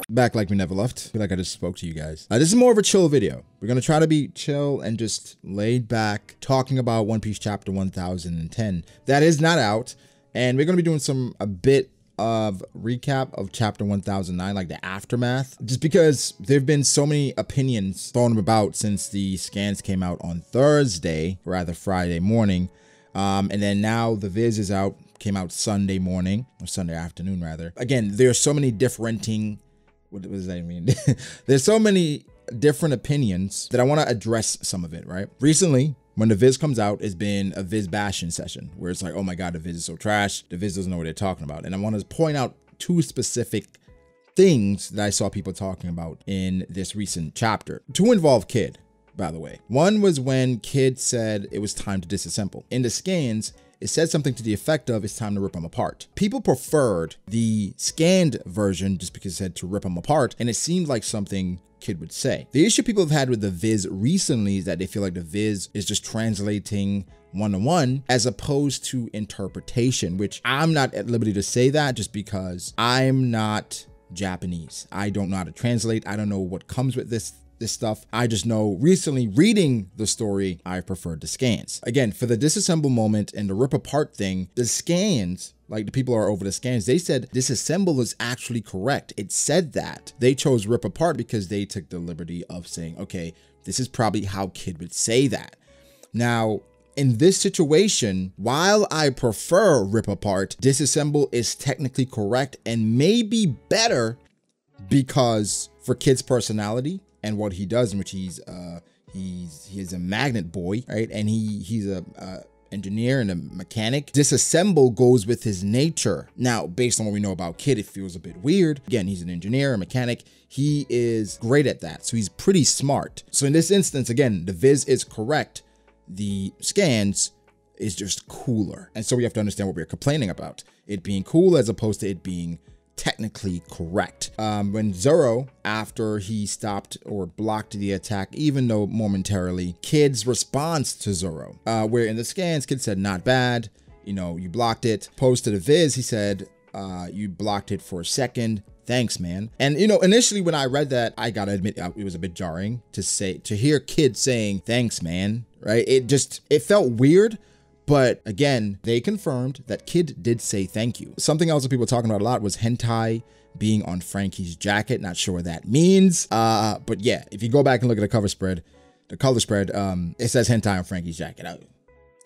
Back like we never left. I feel like I just spoke to you guys. This is more of a chill video. We're gonna try to be chill and just laid back, talking about One Piece chapter 1010. That is not out, and we're gonna be doing a bit of recap of chapter 1009, like the aftermath, just because there have been so many opinions thrown about since the scans came out on Thursday, rather Friday morning, and then now the Viz is out, came out Sunday morning, or Sunday afternoon rather. Again, there's so many differing, what does that mean? There's so many different opinions that I want to address some of it, right? Recently, when the Viz comes out, it's been a Viz bashing session where it's like, oh my God, the Viz is so trash. The Viz doesn't know what they're talking about. And I want to point out two specific things that I saw people talking about in this recent chapter. Two involve Kid, by the way. One was when Kid said it was time to disassemble. In the scans, it said something to the effect of it's time to rip them apart. People preferred the scanned version just because it said to rip them apart, and it seemed like something Kid would say. The issue people have had with the Viz recently is that they feel like the Viz is just translating one-to-one as opposed to interpretation, which I'm not at liberty to say that just because I'm not Japanese. I don't know how to translate. I don't know what comes with this stuff. I just know recently reading the story, I preferred the scans. Again, for the disassemble moment and the rip apart thing, the scans, like the people who are over the scans, they said disassemble is actually correct. It said that. They chose rip apart because they took the liberty of saying, okay, this is probably how Kid would say that. Now, in this situation, while I prefer rip apart, disassemble is technically correct and maybe better because for Kid's personality and what he does, in which he's a magnet boy, right? And he's a engineer and a mechanic. Disassemble goes with his nature. Now, based on what we know about Kid, it feels a bit weird. Again, he's an engineer, a mechanic. He is great at that. So he's pretty smart. So in this instance, again, the Viz is correct. The scans is just cooler. And so we have to understand what we're complaining about. It being cool as opposed to it being technically correct. When Zoro, after he stopped or blocked the attack, even though momentarily, Kid's response to Zoro, where in the scans, Kid said, not bad, you know, you blocked it. Post to the Viz, he said, you blocked it for a second. Thanks, man. And you know, initially when I read that, I gotta admit it was a bit jarring to hear Kid saying, thanks, man, right? It felt weird. But again, they confirmed that Kid did say thank you. Something else that people were talking about a lot was hentai being on Frankie's jacket. Not sure what that means. But yeah, if you go back and look at the color spread, it says hentai on Frankie's jacket.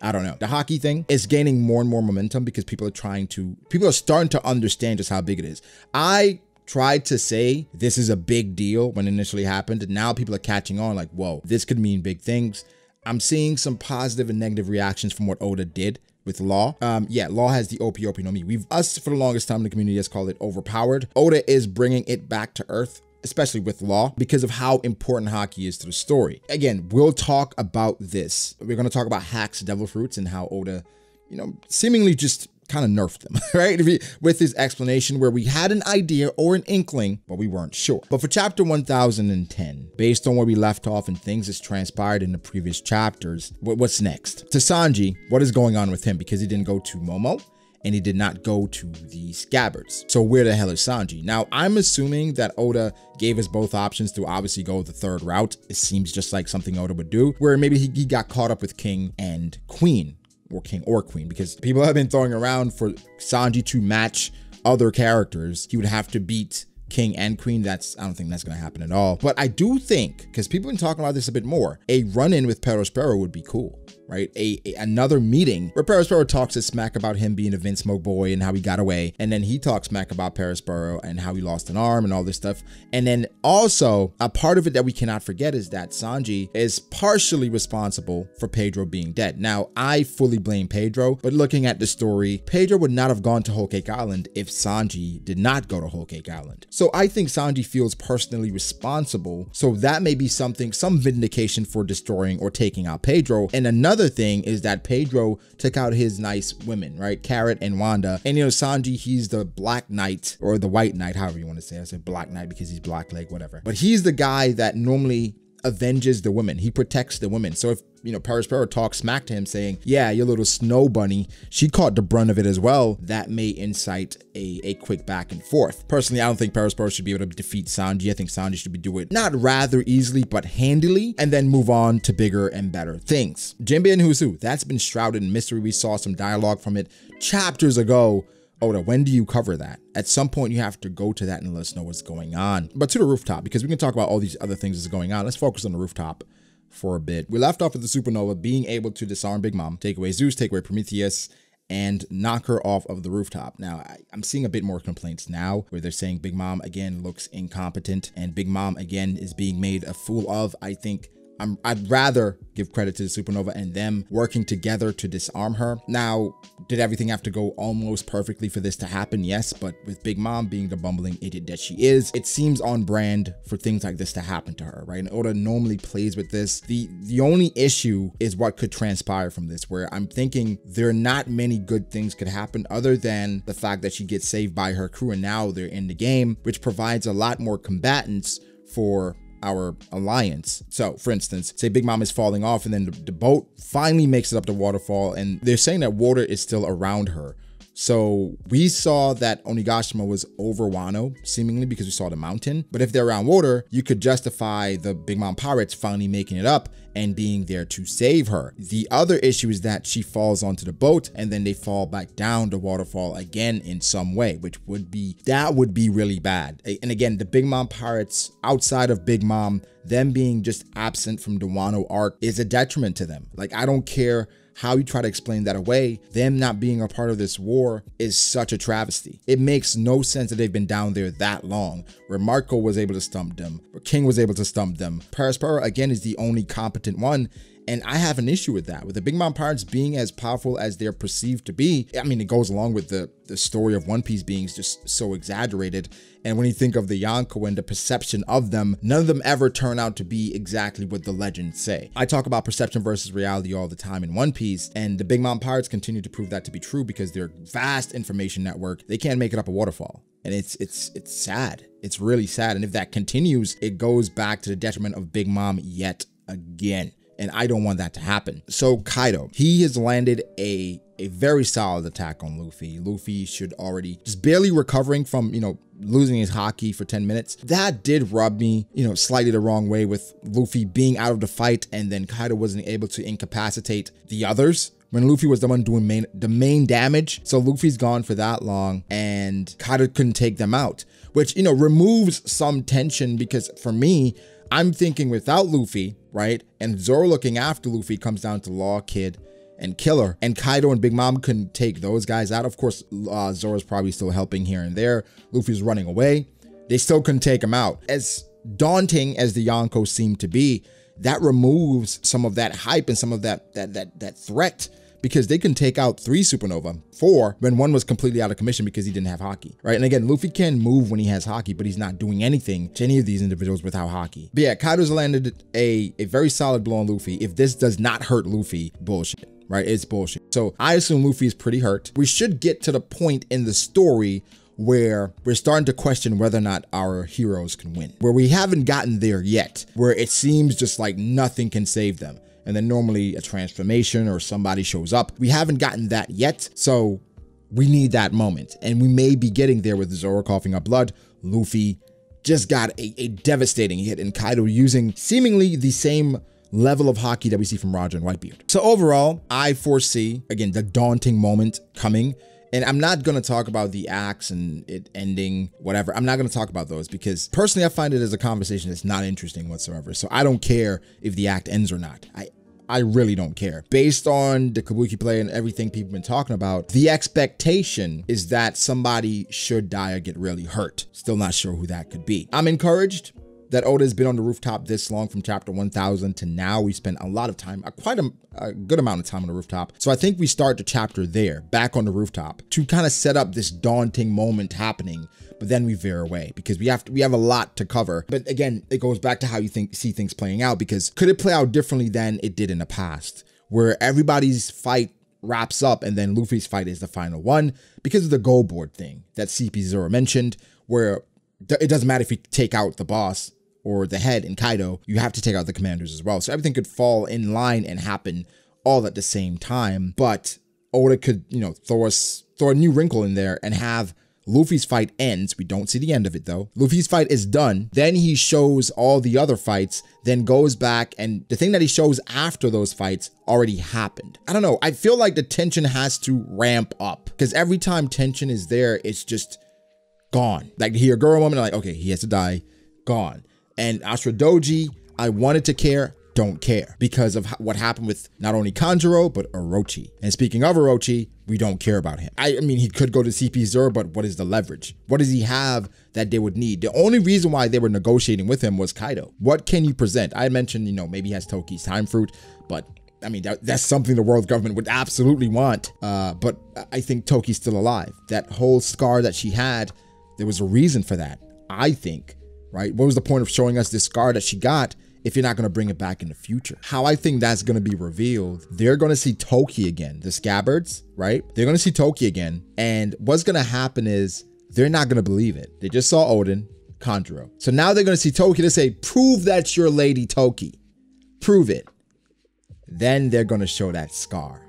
I don't know. The hockey thing is gaining more and more momentum because people are starting to understand just how big it is. I tried to say this is a big deal when it initially happened, and now people are catching on like, whoa, this could mean big things. I'm seeing some positive and negative reactions from what Oda did with Law. Yeah, Law has the OP no Mi. Us for the longest time in the community has called it overpowered. Oda is bringing it back to earth, especially with Law, because of how important hockey is to the story. Again, we'll talk about this. We're going to talk about Hack's Devil Fruits and how Oda, you know, seemingly just kind of nerfed them, right? With his explanation where we had an idea or an inkling, but we weren't sure. But for chapter 1010, based on where we left off and things that's transpired in the previous chapters, what's next? To Sanji, what is going on with him? Because he didn't go to Momo and he did not go to the Scabbards. So where the hell is Sanji? Now, I'm assuming that Oda gave us both options to obviously go the third route. It seems just like something Oda would do, where maybe he got caught up with King and Queen, or King or Queen, because people have been throwing around for Sanji to match other characters. He would have to beat King and Queen. I don't think that's going to happen at all. But I do think, because people have been talking about this a bit more, a run-in with Perospero would be cool, right? Another meeting where Perospero talks his smack about him being a Vince Smoke boy and how he got away. And then he talks smack about Perospero and how he lost an arm and all this stuff. And then also a part of it that we cannot forget is that Sanji is partially responsible for Pedro being dead. Now, I fully blame Pedro, but looking at the story, Pedro would not have gone to Whole Cake Island if Sanji did not go to Whole Cake Island. So I think Sanji feels personally responsible. So that may be some vindication for destroying or taking out Pedro. And another thing is that Pedro took out his nice women, right? Carrot and Wanda. And you know, Sanji, he's the Black Knight or the White Knight, however you want to say it. I said Black Knight because he's black leg, whatever. But he's the guy that normally avenges the women. He protects the women. So if, you know, Perospero talks smack to him saying, yeah, your little snow bunny, she caught the brunt of it as well, that may incite a quick back and forth. Personally, I don't think Perospero should be able to defeat Sanji. I think Sanji should be doing it not rather easily, but handily, and then move on to bigger and better things. Jinbei and Who's Who, that's been shrouded in mystery. We saw some dialogue from it chapters ago. Oda, when do you cover that? At some point, you have to go to that and let us know what's going on. But to the rooftop, because we can talk about all these other things that's going on. Let's focus on the rooftop for a bit. We left off with the supernova being able to disarm Big Mom, take away Zeus, take away Prometheus, and knock her off of the rooftop. Now, I'm seeing a bit more complaints now where they're saying Big Mom, again, looks incompetent, and Big Mom, again, is being made a fool of. I think I'd rather give credit to the supernova and them working together to disarm her. Now, did everything have to go almost perfectly for this to happen? Yes, but with Big Mom being the bumbling idiot that she is, it seems on brand for things like this to happen to her, right? And Oda normally plays with this. The only issue is what could transpire from this, where I'm thinking there are not many good things could happen other than the fact that she gets saved by her crew and now they're in the game, which provides a lot more combatants for our alliance. So for instance, say Big Mom is falling off and then the boat finally makes it up the waterfall and they're saying that water is still around her. So we saw that Onigashima was over Wano, seemingly because we saw the mountain. But if they're around water, you could justify the Big Mom pirates finally making it up and being there to save her. The other issue is that she falls onto the boat and then they fall back down the waterfall again in some way, which would be really bad. And again, the Big Mom pirates outside of Big Mom, them being just absent from the Wano arc is a detriment to them. Like, I don't care how you try to explain that away. Them not being a part of this war is such a travesty. It makes no sense that they've been down there that long, where Marco was able to stump them, where King was able to stump them. Perospero, again, is the only competent one. And I have an issue with that, with the Big Mom pirates being as powerful as they're perceived to be. I mean, it goes along with the story of One Piece being just so exaggerated. And when you think of the Yonko and the perception of them, none of them ever turn out to be exactly what the legends say. I talk about perception versus reality all the time in One Piece, and the Big Mom pirates continue to prove that to be true because their vast information network, they can't make it up a waterfall. And it's sad. It's really sad. And if that continues, it goes back to the detriment of Big Mom yet again. And I don't want that to happen. So Kaido, he has landed a very solid attack on Luffy. Luffy should already just barely recovering from, you know, losing his haki for 10 minutes. That did rub me, you know, slightly the wrong way with Luffy being out of the fight and then Kaido wasn't able to incapacitate the others when Luffy was the one doing the main damage. So Luffy's gone for that long and Kaido couldn't take them out, which, you know, removes some tension because for me, I'm thinking without Luffy, right? And Zoro looking after Luffy comes down to Law, Kid, and Killer. And Kaido and Big Mom couldn't take those guys out. Of course, Zoro's probably still helping here and there. Luffy's running away. They still couldn't take him out. As daunting as the Yonko seemed to be, that removes some of that hype and some of that threat, because they can take out 3 supernova, 4, when one was completely out of commission because he didn't have haki, right? And again, Luffy can move when he has haki, but he's not doing anything to any of these individuals without haki. But yeah, Kaido's landed a very solid blow on Luffy. If this does not hurt Luffy, bullshit, right? It's bullshit. So I assume Luffy is pretty hurt. We should get to the point in the story where we're starting to question whether or not our heroes can win, where we haven't gotten there yet, where it seems just like nothing can save them. And then normally a transformation or somebody shows up. We haven't gotten that yet, so we need that moment. And we may be getting there with Zoro coughing up blood. Luffy just got a devastating hit, and Kaido using seemingly the same level of haki that we see from Roger and Whitebeard. So overall, I foresee, again, the daunting moment coming. And I'm not going to talk about the acts and it ending, whatever. I'm not going to talk about those because personally, I find it as a conversation that's not interesting whatsoever. So I don't care if the act ends or not. I really don't care. Based on the Kabuki play and everything people have been talking about, the expectation is that somebody should die or get really hurt. Still not sure who that could be. I'm encouraged that Oda's been on the rooftop this long from chapter 1000 to now. We spent a lot of time, quite a good amount of time on the rooftop. So I think we start the chapter there, back on the rooftop, to kind of set up this daunting moment happening, but then we veer away because we have a lot to cover. But again, it goes back to how you see things playing out, because could it play out differently than it did in the past, where everybody's fight wraps up and then Luffy's fight is the final one because of the goal board thing that CP0 mentioned, where it doesn't matter if you take out the boss or the head in Kaido, you have to take out the commanders as well. So everything could fall in line and happen all at the same time. But Oda could, you know, throw a new wrinkle in there and have Luffy's fight ends. We don't see the end of it though. Luffy's fight is done. Then he shows all the other fights, then goes back, and the thing that he shows after those fights already happened. I don't know. I feel like the tension has to ramp up because every time tension is there, it's just gone. Like here, girl, woman, like, okay, he has to die, gone. And Ashura Doji, I wanted to care, don't care because of what happened with not only Kanjuro, but Orochi. And speaking of Orochi, we don't care about him. I mean, he could go to CP0, but what is the leverage? What does he have that they would need? The only reason why they were negotiating with him was Kaido. What can you present? I mentioned, you know, maybe he has Toki's time fruit, but I mean, that's something the world government would absolutely want. But I think Toki's still alive. That whole scar that she had, there was a reason for that, I think, right? What was the point of showing us this scar that she got if you're not going to bring it back in the future? How I think that's going to be revealed, they're going to see Toki again, the scabbards, right? They're going to see Toki again. And what's going to happen is they're not going to believe it. They just saw Oden, Kanjuro. So now they're going to see Toki to say, prove that's your Lady Toki. Prove it. Then they're going to show that scar.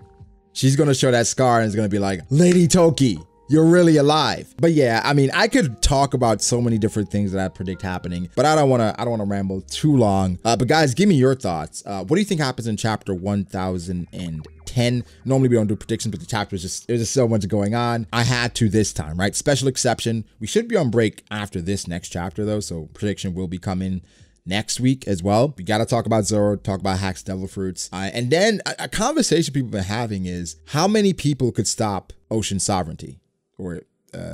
She's going to show that scar and it's going to be like, Lady Toki, you're really alive. But yeah, I mean, I could talk about so many different things that I predict happening, but I don't want to ramble too long. But guys, give me your thoughts. What do you think happens in chapter 1010? Normally we don't do predictions, but the chapter is just, there's just so much going on. I had to this time, right? Special exception. We should be on break after this next chapter though, so prediction will be coming next week as well. We got to talk about Zoro, talk about Hack's Devil Fruits. And then a conversation people have been having is how many people could stop ocean sovereignty? Or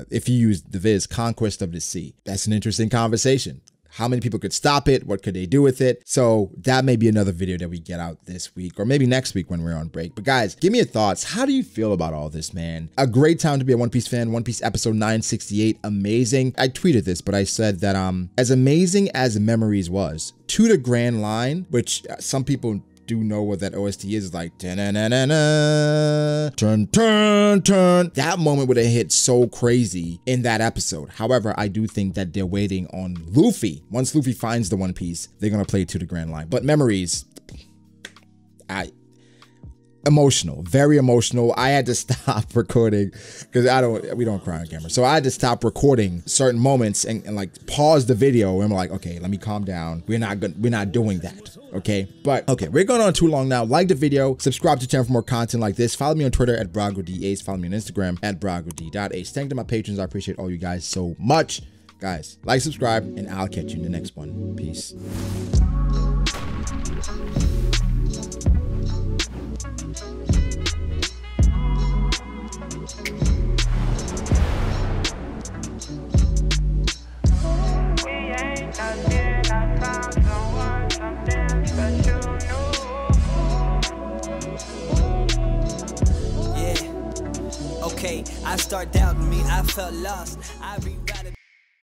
if you use the Viz, Conquest of the Sea. That's an interesting conversation. How many people could stop it? What could they do with it? So that may be another video that we get out this week or maybe next week when we're on break. But guys, give me your thoughts. How do you feel about all this, man? A great time to be a One Piece fan. One Piece episode 968, amazing. I tweeted this, but I said that as amazing as Memories was, to the Grand Line, which some people do know what that OST is like, turn, turn, turn. That moment would have hit so crazy in that episode. However, I do think that they're waiting on Luffy. Once Luffy finds the One Piece, they're gonna play it to the Grand Line. But Memories, emotional, very emotional. I had to stop recording because we don't cry on camera. So I had to stop recording certain moments and like pause the video. And I'm like, okay, let me calm down. We're not doing that. Okay. But okay, we're going on too long now. Like the video, subscribe to the channel for more content like this. Follow me on Twitter at BragoDAce. Follow me on Instagram at BragoD.Ace. Thank you to my patrons. I appreciate all you guys so much. Guys, like, subscribe, and I'll catch you in the next one. Peace. I start doubting me, I felt lost. I rewrite it.